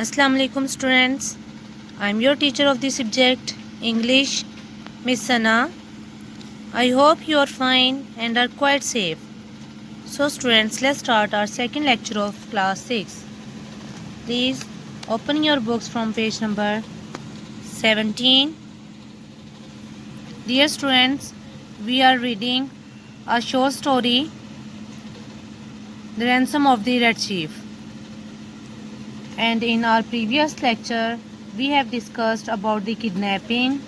Assalamu alaikum students. I am your teacher of the subject English, Miss Sana. I hope you are fine and are quite safe. So students, let's start our second lecture of class 6. Please open your books from page number 17. Dear students, we are reading a short story, The Ransom of the Red Chief. And in our previous lecture, we have discussed about the kidnapping,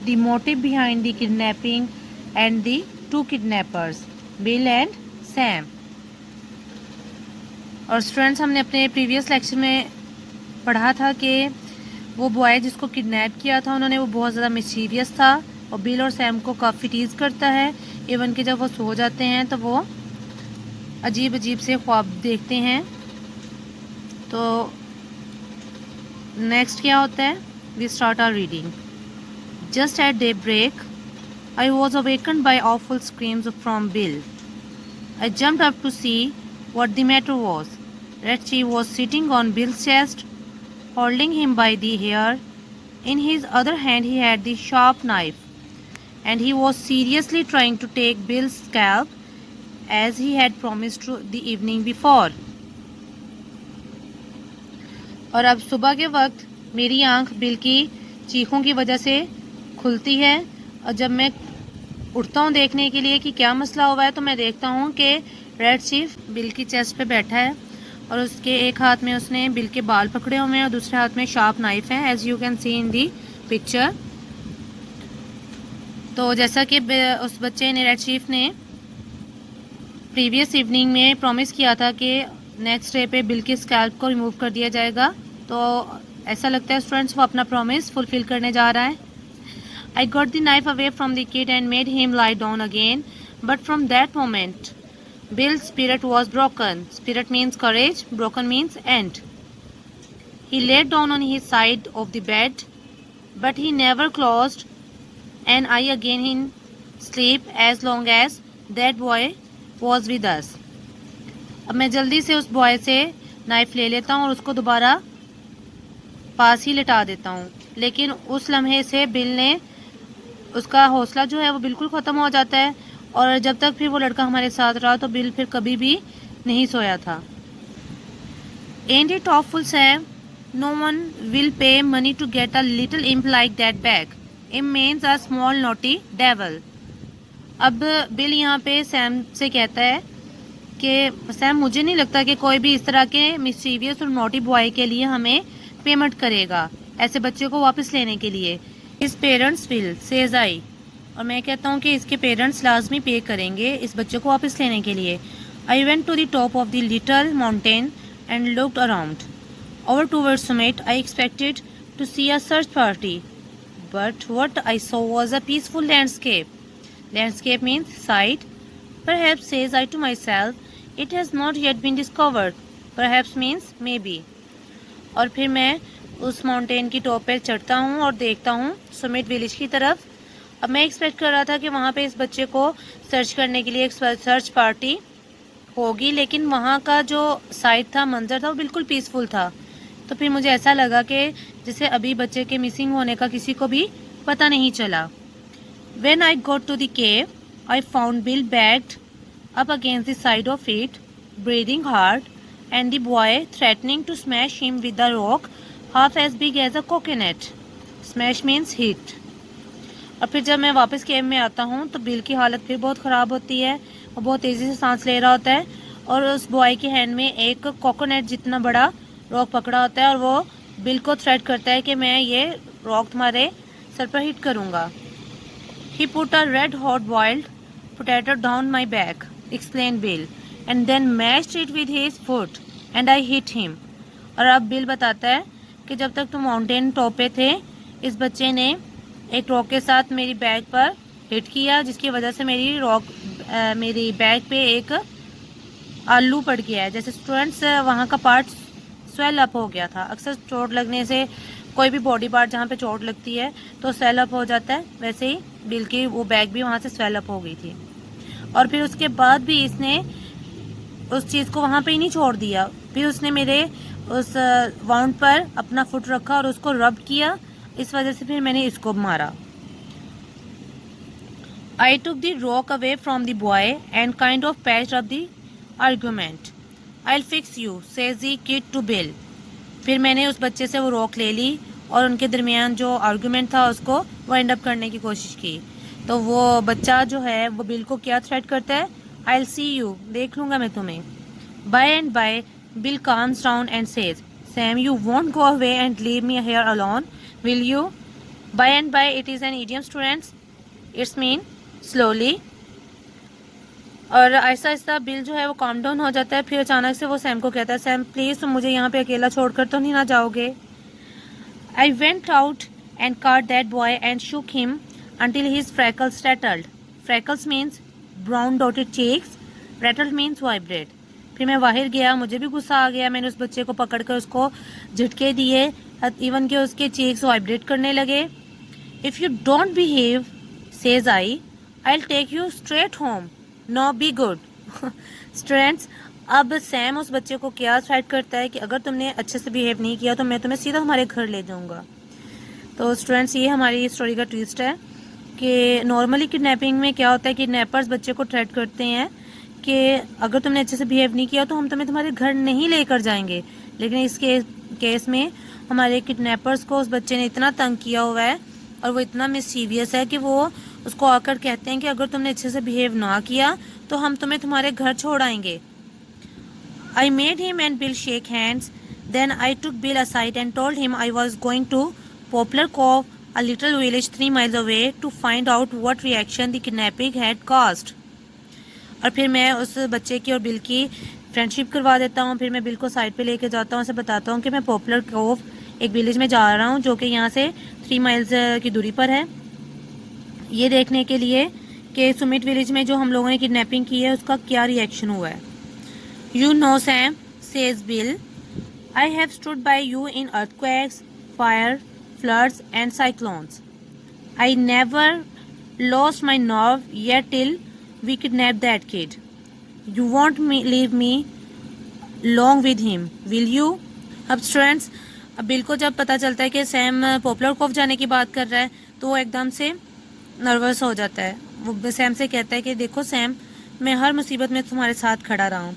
the motive behind the kidnapping, and the two kidnappers, Bill and Sam. और students, हमने अपने previous lecture में पढ़ा था कि वो boy जिसको kidnap किया था उन्होंने वो बहुत ज़्यादा मिस्चीवियस था और बिल और सैम को काफ़ी टीज़ करता है। इवन कि जब वो सो जाते हैं तो वो अजीब अजीब से ख्वाब देखते हैं। तो नेक्स्ट क्या होता है? We start our reading. Just at day break I was awakened by awful screams from Bill. I jumped up to see what the matter was. Red Chief was sitting on Bill's chest, holding him by the hair. In his other hand he had the sharp knife, and he was seriously trying to take Bill's scalp as he had promised to the evening before. और अब सुबह के वक्त मेरी आंख bill की चीखों की वजह से खुलती है और जब मैं उठता हूँ देखने के लिए कि क्या मसला हुआ है तो मैं देखता हूँ कि रेड चीफ बिल की चेस्ट पे बैठा है और उसके एक हाथ में उसने बिल के बाल पकड़े हुए हैं और दूसरे हाथ में शार्प नाइफ है, as you can see in the picture. तो जैसा कि उस बच्चे ने, रेड चीफ ने प्रीवियस इवनिंग में प्रॉमिस किया था कि नेक्स्ट डे पे बिल के स्कैल्प को रिमूव कर दिया जाएगा, तो ऐसा लगता है स्टूडेंट्स वो अपना प्रॉमिस फुलफिल करने जा रहा है। I got the knife away from the kid and made him lie down again, but from that moment Bill's spirit was broken. Spirit means courage, broken means end. He laid down on his side of the bed, but he never closed an eye again in sleep as long as that boy was with us. अब मैं जल्दी से उस boy से knife ले लेता हूँ और उसको दोबारा पास ही लिटा देता हूँ, लेकिन उस लम्हे से बिल ने, उसका हौसला जो है वो बिल्कुल ख़त्म हो जाता है और जब तक फिर वो लड़का हमारे साथ रहा तो बिल फिर कभी भी नहीं सोया था। Ain't it awful, Sam? No one will pay money to get a little imp like that back. Imp means a small naughty devil. अब बिल यहाँ पे सैम से कहता है कि सैम, मुझे नहीं लगता कि कोई भी इस तरह के मिस्चीवियस और नॉटी बॉय के लिए हमें पेमेंट करेगा, ऐसे बच्चे को वापस लेने के लिए। His parents will, says I. और मैं कहता हूँ कि इसके पेरेंट्स लाजमी पे करेंगे इस बच्चे को वापस लेने के लिए। I went to the top of the little mountain and looked around over towards summit. I expected to see a search party, but what I saw was a peaceful landscape. Landscape means sight. Perhaps, says I to myself, it has not yet been discovered. Perhaps means maybe. और फिर मैं उस mountain की top पर चढ़ता हूँ और देखता हूँ समिट विलेज की तरफ। अब मैं एक्सपेक्ट कर रहा था कि वहाँ पे इस बच्चे को सर्च करने के लिए एक सर्च पार्टी होगी, लेकिन वहाँ का जो साइट था, मंजर था, वो बिल्कुल पीसफुल था। तो फिर मुझे ऐसा लगा कि जैसे अभी बच्चे के मिसिंग होने का किसी को भी पता नहीं चला। When I got to the cave I found Bill backed up against the side of it, breathing hard, and the boy threatening to smash him with a rock half as big as a coconut. Smash means hit. और फिर जब मैं वापस केव में आता हूँ तो bill की हालत फिर बहुत ख़राब होती है, वो बहुत तेज़ी से सांस ले रहा होता है और उस बॉय के हैंड में एक कोकोनट जितना बड़ा रॉक पकड़ा होता है और वो बिल को थ्रेट करता है कि मैं ये रॉक तुम्हारे सर पर हिट करूँगा। He put a red hot boiled potato down my back, explain Bill, and then mashed it with his foot and I hit him. और अब बिल बताता है कि जब तक तुम माउंटेन टॉप पे थे इस बच्चे ने एक रॉक के साथ मेरी बैग पर हिट किया, जिसकी वजह से मेरी बैग पे एक आलू पड़ गया है। जैसे स्टूडेंट्स वहाँ का पार्ट स्वेल अप हो गया था। अक्सर चोट लगने से कोई भी बॉडी पार्ट जहाँ पे चोट लगती है तो स्वेल अप हो जाता है, वैसे ही बिल की वो बैग भी वहाँ से स्वेल अप हो गई थी। और फिर उसके बाद भी इसने उस चीज़ को वहाँ पे ही नहीं छोड़ दिया, फिर उसने मेरे उस वाउंड पर अपना फुट रखा और उसको रब किया, इस वजह से फिर मैंने इसको मारा। I took the rock away from the boy and kind of patched up the argument. I'll fix you, says the kid to Bill. फिर मैंने उस बच्चे से वो रॉक ले ली और उनके दरमियान जो आर्गूमेंट था उसको वाइंड अप करने की कोशिश की। तो वो बच्चा जो है वो बिल को क्या थ्रेट करता है, I'll see you, देख लूँगा मैं तुम्हें। By and by, Bill calms down and says, Sam, you won't go away and leave me here alone, will you? By and by, it is an idiom, students. It's mean slowly. और Aahista Aahista bill जो है वो calm down हो जाता है। फिर अचानक से वो सैम को कहता है, सैम प्लीज़ तुम मुझे यहाँ पे अकेला छोड़कर तो नहीं ना जाओगे। I went out and caught that boy and shook him until his freckles rattled. Freckles means brown dotted cheeks, rattled means vibrate. फिर मैं बाहर गया, मुझे भी गुस्सा आ गया, मैंने उस बच्चे को पकड़कर उसको झटके दिए, इवन के उसके चीक्स वाइब्रेट करने लगे। If you don't behave says I'll take you straight home. No, be good. Students, अब सैम उस बच्चे को क्या थ्रेट करता है कि अगर तुमने अच्छे से बिहेव नहीं किया तो मैं तुम्हें सीधा हमारे घर ले जाऊंगा। तो स्टूडेंट्स, ये हमारी स्टोरी का ट्विस्ट है कि नॉर्मली किडनैपिंग में क्या होता है, किडनैपर्स बच्चे को थ्रेट करते हैं कि अगर तुमने अच्छे से बिहेव नहीं किया तो हम तुम्हें तुम्हारे घर नहीं लेकर जाएंगे। लेकिन इस केस में हमारे किडनैपर्स को उस बच्चे ने इतना तंग किया हुआ है और वो इतना मिसचीवियस है कि वो उसको आकर कहते हैं कि अगर तुमने अच्छे से बिहेव ना किया तो हम तुम्हें तुम्हारे घर छोड़ आएंगे। I made him and Bill shake hands, then I took Bill aside and told him I was going to popular Cove, a little village 3 miles away, to find out what reaction the kidnapping had caused. और फिर मैं उस बच्चे की और bill की friendship करवा देता हूँ। फिर मैं बिल को साइड पे लेके जाता हूँ, उसे बताता हूँ कि मैं पॉपुलर कोव एक विलेज में जा रहा हूँ जो कि यहाँ से 3 miles की दूरी पर है, ये देखने के लिए कि सुमित विलेज में जो हम लोगों ने किडनैपिंग की है उसका क्या रिएक्शन हुआ है। You know Sam, says Bill, I have stood by you in earthquakes, fire, floods and cyclones. I never lost my nerve yet till we kidnap that kid. You want me leave me long with him, will you? अब students, अब Bill को जब पता चलता है कि Sam popular CoV जाने की बात कर रहा है तो वो एकदम से नर्वस हो जाता है। वो सैम से कहता है कि देखो सैम, मैं हर मुसीबत में तुम्हारे साथ खड़ा रहा हूँ,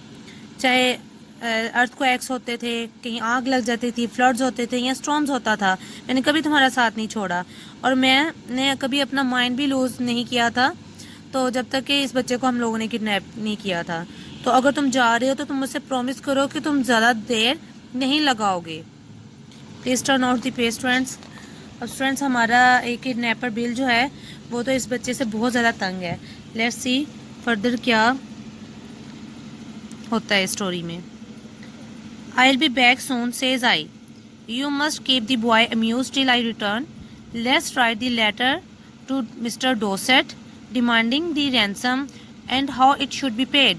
चाहे अर्थक्वेक्स होते थे, कहीं आग लग जाती थी, फ्लड्स होते थे या स्टॉर्म्स होता था, मैंने कभी तुम्हारा साथ नहीं छोड़ा और मैंने कभी अपना माइंड भी लूज़ नहीं किया था, तो जब तक कि इस बच्चे को हम लोगों ने किडनैप नहीं किया था। तो अगर तुम जा रहे हो तो तुम मुझसे प्रॉमिस करो कि तुम ज़्यादा देर नहीं लगाओगे। Please turn out the page students. अब स्टूडेंट्स, हमारा एक किडनैपर बिल जो है वो तो इस बच्चे से बहुत ज़्यादा तंग है। लेट्स सी फर्दर क्या होता है स्टोरी में। I will be back soon, says I, you must keep the boy amuse till I return, let's write the letter to mister Dorset demanding the ransom and how it should be paid.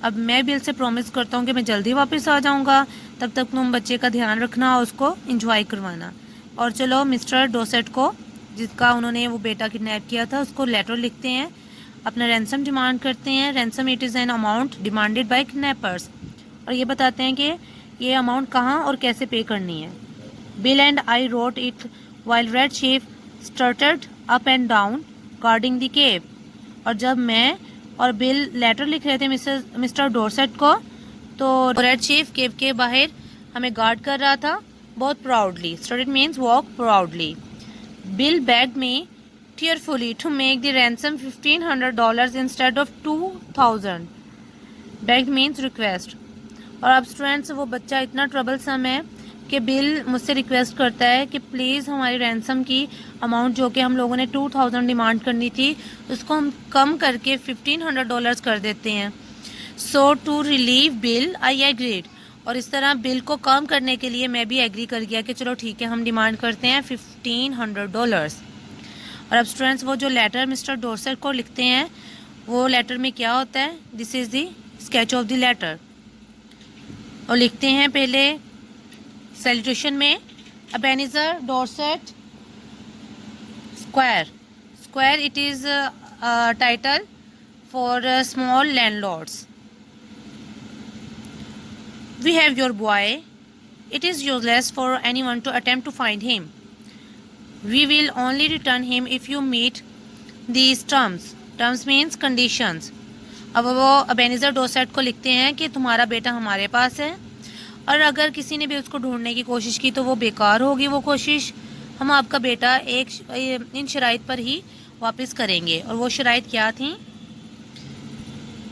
अब मैं bill से promise करता हूँ कि मैं जल्दी वापस आ जाऊँगा, तब तक तुम बच्चे का ध्यान रखना और उसको इंजॉय करवाना। और चलो मिस्टर डोसेट को, जिसका उन्होंने वो बेटा किडनैप किया था, उसको लेटर लिखते हैं, अपना रैंसम डिमांड करते हैं। Ransom it is an amount demanded by kidnappers, और ये बताते हैं कि ये अमाउंट कहाँ और कैसे पे करनी है। Bill and I wrote it while Red Chief strutted up and down guarding the cave. और जब मैं और बिल लेटर लिख रहे थे मिस्टर डोरसेट को, तो रेड चीफ केव के बाहर हमें गार्ड कर रहा था बहुत proudly. Strutted means walk proudly. Bill begged me tearfully to make the ransom $1,500 instead of $2,000. Begged means request. और अब स्टूडेंट्स, वो बच्चा इतना ट्रबलसम है कि बिल मुझसे रिक्वेस्ट करता है कि प्लीज़ हमारी रैंसम की अमाउंट जो कि हम लोगों ने 2,000 डिमांड करनी थी उसको हम कम करके $1,500 कर देते हैं। So to relieve Bill I agreed. और इस तरह बिल को कम करने के लिए मैं भी एग्री कर गया कि चलो ठीक है, हम डिमांड करते हैं $1,500। और अब स्टूडेंट्स, वो जो लेटर मिस्टर डोरसेट को लिखते हैं वो लेटर में क्या होता है, this is the sketch of the letter. और लिखते हैं पहले सैल्यूटेशन में, Ebenezer Dorset square. Square it is title for small landlords. We have your boy, it is useless for anyone to attempt to find him, we will only return him if you meet these terms, terms means conditions. अब वो Ebenezer डोसेट को लिखते हैं कि तुम्हारा बेटा हमारे पास है, और अगर किसी ने भी उसको ढूंढने की कोशिश की तो वो बेकार होगी वो कोशिश, हम आपका बेटा इन शराइत पर ही वापस करेंगे। और वो शराइत क्या थी?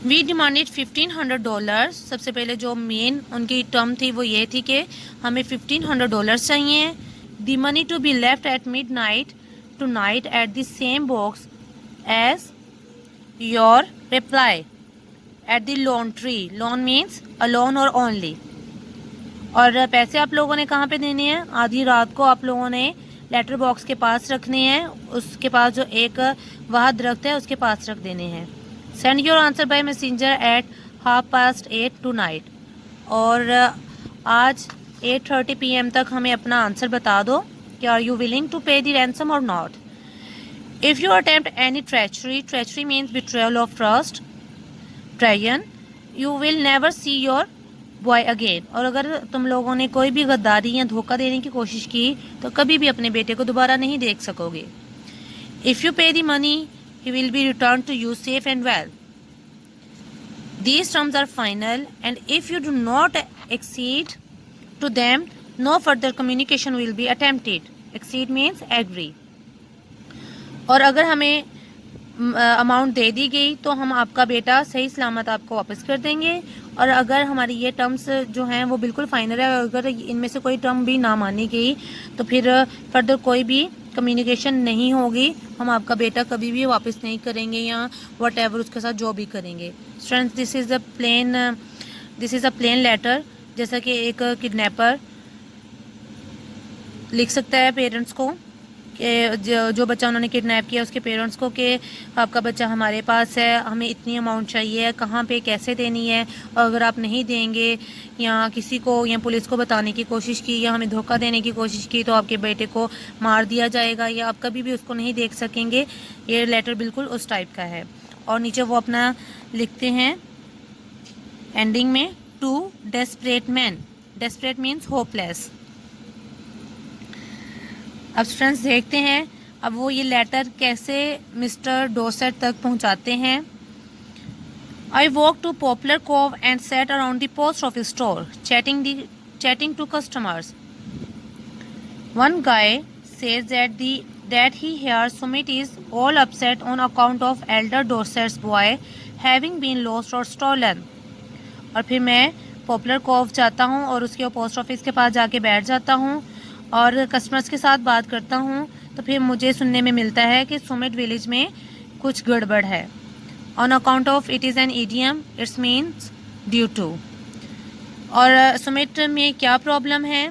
We demanded $1500। सबसे पहले जो मेन उनकी टर्म थी वो ये थी कि हमें $1500 चाहिए। The money to be left at midnight tonight at the same box as your reply at the loan tree। loan means alone or only। और पैसे आप लोगों ने कहाँ पे देने हैं? आधी रात को आप लोगों ने लेटर बॉक्स के पास रखने हैं, उसके पास जो एक वहाँ दरख्त है उसके पास रख देने हैं। Send your answer by messenger at 8:30 tonight। और आज 8:30 PM तक हमें अपना आंसर बता दो कि are you willing to pay the ransom और not. If you attempt any treachery, treachery means betrayal of trust, ट्रायन, you will never see your boy again. और अगर तुम लोगों ने कोई भी गद्दारी या धोखा देने की कोशिश की तो कभी भी अपने बेटे को दोबारा नहीं देख सकोगे। If you pay the money he will be return to you safe and well. These terms are final and if you do not exceed to them no further communication will be attempted. Exceed means agree. और अगर हमें amount दे दी गई तो हम आपका बेटा सही सलामत आपको वापस कर देंगे। और अगर हमारी ये टर्म्स जो हैं वो बिल्कुल फाइनल है, अगर इनमें से कोई टर्म भी ना मानी गई तो फिर फर्दर कोई भी कम्युनिकेशन नहीं होगी, हम आपका बेटा कभी भी वापस नहीं करेंगे या वट एवर उसके साथ जो भी करेंगे। Friends, this is a plain letter, जैसा कि एक किडनैपर लिख सकता है पेरेंट्स को कि जो बच्चा उन्होंने किडनैप किया उसके पेरेंट्स को कि आपका बच्चा हमारे पास है, हमें इतनी अमाउंट चाहिए, कहाँ पे कैसे देनी है, और अगर आप नहीं देंगे या किसी को या पुलिस को बताने की कोशिश की या हमें धोखा देने की कोशिश की तो आपके बेटे को मार दिया जाएगा या आप कभी भी उसको नहीं देख सकेंगे। ये लेटर बिल्कुल उस टाइप का है। और नीचे वो अपना लिखते हैं एंडिंग में, too desperate man, desperate means hopeless. अब फ्रेंड्स देखते हैं अब वो ये लेटर कैसे मिस्टर डोसेट तक पहुंचाते हैं। I walk to popular cove and set around the post office store chatting to customers. One guy says that he hears Sumit is all upset on account of elder Dorset's boy having been lost or stolen। और फिर मैं popular CoV जाता हूँ और उसके post office के पास जाके बैठ जाता हूँ और कस्टमर्स के साथ बात करता हूँ। तो फिर मुझे सुनने में मिलता है कि सुमित विलेज में कुछ गड़बड़ है। On account of it is an idiom, it's means due to. और सुमित में क्या प्रॉब्लम है,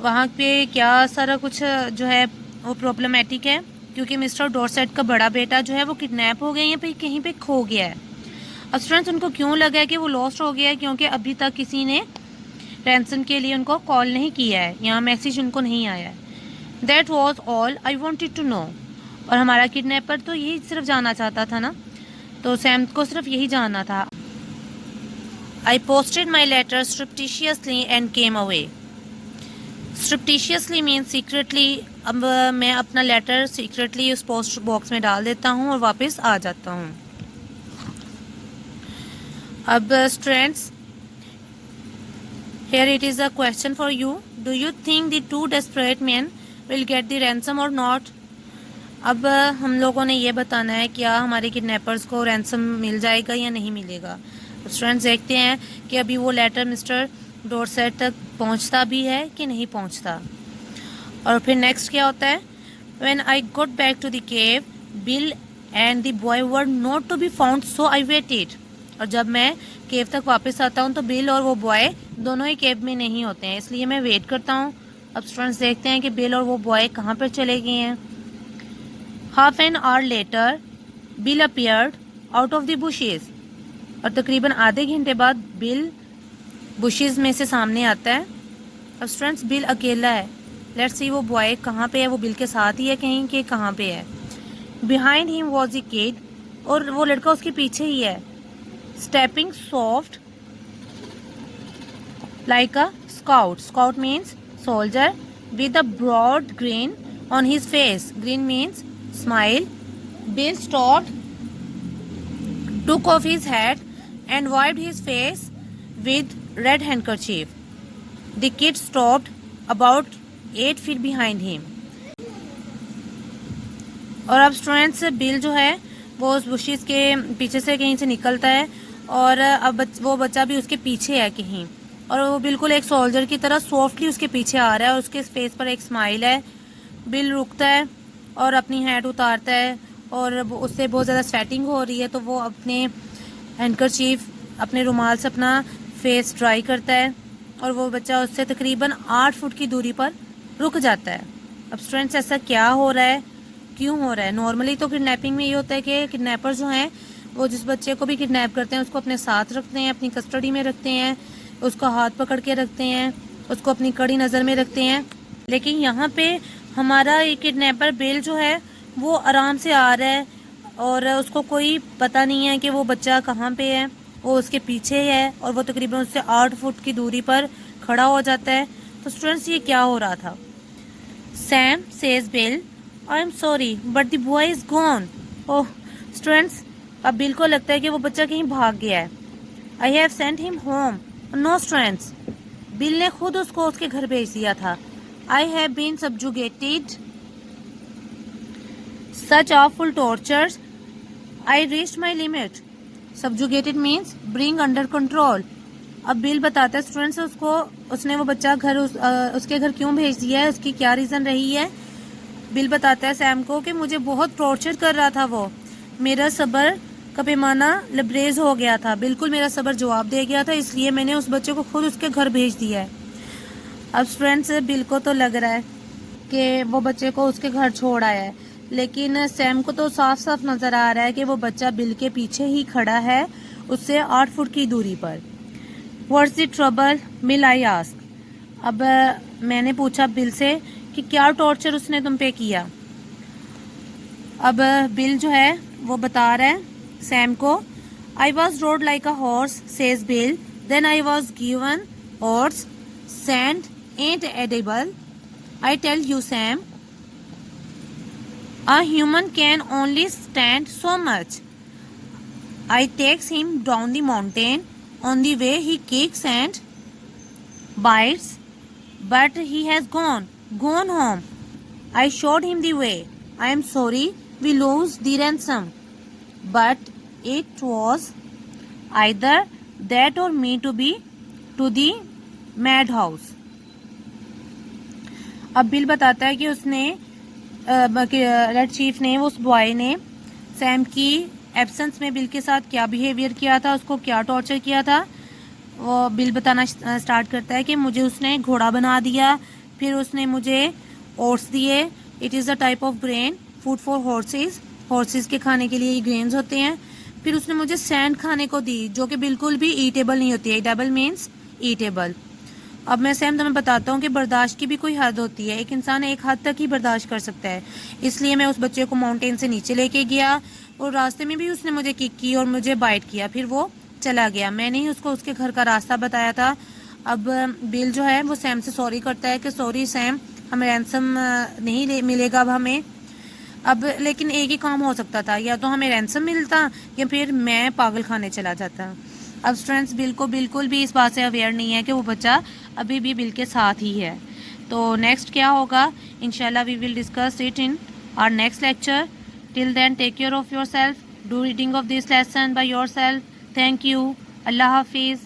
वहाँ पे क्या सारा कुछ जो है वो प्रॉब्लमेटिक है, क्योंकि मिस्टर डॉर्सेट का बड़ा बेटा जो है वो किडनैप हो गया या फिर कहीं पे खो गया है। अब स्टूडेंट्स उनको क्यों लगा है कि वो लॉस्ट हो गया है, क्योंकि अभी तक किसी ने रैंसम के लिए उनको कॉल नहीं किया है या मैसेज उनको नहीं आया है। That was all I wanted to know. और हमारा किडनैपर तो यही सिर्फ जानना चाहता था ना, तो सैम को सिर्फ यही जानना था। I posted my letter surreptitiously and came away. surreptitiously means secretly. अब मैं अपना लेटर सीक्रेटली उस पोस्ट बॉक्स में डाल देता हूँ और वापस आ जाता हूँ। अब students, here it is a question for you. Do you think the two desperate men will get the ransom or not? अब हम लोगों ने ये बताना है क्या हमारे किडनैपर्स को रैंसम मिल जाएगा या नहीं मिलेगा। स्टूडेंट्स देखते हैं कि अभी वो लेटर मिस्टर डॉर्सेट तक पहुंचता भी है कि नहीं पहुंचता। और फिर नेक्स्ट क्या होता है, When I got back to the cave, Bill and the boy were not to be found, so I waited. और जब मैं केव तक वापस आता हूँ तो बिल और वो बॉय दोनों ही केव में नहीं होते हैं, इसलिए मैं वेट करता हूँ। अब स्टूडेंट्स देखते हैं कि बिल और वो बॉय कहाँ पर चले गए हैं। Half an hour later bill appeared out of the bushes. और तकरीबन आधे घंटे बाद बिल बुशेज में से सामने आता है। अब स्टूडेंट्स बिल अकेला है। लेट्स सी वो बॉय कहाँ पे है, वो बिल के साथ ही है कहीं के कहाँ पे है। Behind him was a kid, और वो लड़का उसके पीछे ही है। Stepping soft like a scout. Scout means soldier with a broad grin on his face. Grin means smile. Bill stopped, took off his hat and wiped his face with red handkerchief. The kid stopped about 8 feet behind him. और अब students bill जो है वो उस bushes के पीछे से कहीं से निकलता है और अब वो बच्चा भी उसके पीछे है कहीं, और वो बिल्कुल एक सोल्जर की तरह सॉफ्टली उसके पीछे आ रहा है और उसके फेस पर एक स्माइल है। बिल रुकता है और अपनी हैट उतारता है और उससे बहुत ज़्यादा स्वेटिंग हो रही है, तो वो अपने हैंडकरचीफ अपने रुमाल से अपना फेस ड्राई करता है और वो बच्चा उससे तकरीबन 8 फुट की दूरी पर रुक जाता है। अब स्टूडेंट्स ऐसा क्या हो रहा है, क्यों हो रहा है? नॉर्मली तो किडनैपिंग में ये होता है कि किडनैपर जो हैं वो जिस बच्चे को भी किडनैप करते हैं उसको अपने साथ रखते हैं, अपनी कस्टडी में रखते हैं, उसका हाथ पकड़ के रखते हैं, उसको अपनी कड़ी नज़र में रखते हैं। लेकिन यहाँ पे हमारा ये किडनैपर बिल जो है वो आराम से आ रहा है और उसको कोई पता नहीं है कि वो बच्चा कहाँ पे है, वो उसके पीछे है और वो तकरीबन उससे 8 फुट की दूरी पर खड़ा हो जाता है। तो स्टूडेंट्स ये क्या हो रहा था? Sam says Bill, I am sorry but the boy is gone. Oh students, अब बिल को लगता है कि वो बच्चा कहीं भाग गया है। I have sent him home. No students, Bill ने खुद उसको उसके घर भेज दिया था। I have been subjugated such awful tortures, I reached my limit. Subjugated means bring under control. अब बिल बताता है स्टूडेंट्स उसने वो बच्चा उसके घर क्यों भेज दिया है, उसकी क्या रीज़न रही है। बिल बताता है सैम को कि मुझे बहुत टॉर्चर कर रहा था वो, मेरा सब्र का पैमाना लबरेज हो गया था, बिल्कुल मेरा सब्र जवाब दे गया था, इसलिए मैंने उस बच्चे को खुद उसके घर भेज दिया है। अब स्टूडेंट्स बिल को तो लग रहा है कि वो बच्चे को उसके घर छोड़ आया है, लेकिन सैम को तो साफ साफ नज़र आ रहा है कि वो बच्चा बिल के पीछे ही खड़ा है, उससे 8 फुट की दूरी पर। What's the trouble bill, I ask. अब मैंने पूछा बिल से कि क्या टॉर्चर उसने तुम पे किया। अब बिल जो है वो बता रहा है सैम को, I was rode like a horse says Bill, then I was given oats, sand ain't edible, I tell you Sam, a human can only stand so much. I takes him down the mountain. On the way he kicks and bites, but he has gone home. I showed him the way. I am sorry we lose the ransom, but it was either that or me to be to the madhouse. अब bill बताता है कि उसने red Chief ने, उस boy ने Sam की absence में बिल के साथ क्या बिहेवियर किया था, उसको क्या टॉर्चर किया था। वो बिल बताना स्टार्ट करता है कि मुझे उसने घोड़ा बना दिया, फिर उसने मुझे ओट्स दिए, it is a type of grain, food for horses, horses के खाने के लिए ये ग्रेन्स होते हैं। फिर उसने मुझे सैंड खाने को दी जो कि बिल्कुल भी ईटेबल नहीं होती है, ईटेबल मीन्स ईटेबल। अब मैं सैम तुम्हें बताता हूँ कि बर्दाश्त की भी कोई हद होती है, एक इंसान एक हद तक ही बर्दाश्त कर सकता है। इसलिए मैं उस बच्चे को माउंटेन से नीचे लेके गया और रास्ते में भी उसने मुझे किक की और मुझे बाइट किया, फिर वो चला गया। मैंने ही उसको उसके घर का रास्ता बताया था। अब बिल जो है वो सैम से सॉरी करता है कि सॉरी सैम, हमें रैंसम नहीं मिलेगा अब हमें। अब लेकिन एक ही काम हो सकता था, या तो हमें रैंसम मिलता या फिर मैं पागल खाने चला जाता। अब स्टूडेंट्स बिल को बिल्कुल भी इस बात से अवेयर नहीं है कि वो बच्चा अभी भी बिल के साथ ही है। तो नेक्स्ट क्या होगा, इंशाल्लाह we will discuss it in our next lecture. Till then take care of yourself, do reading of this lesson by yourself. Thank you, अल्लाह हाफिज़।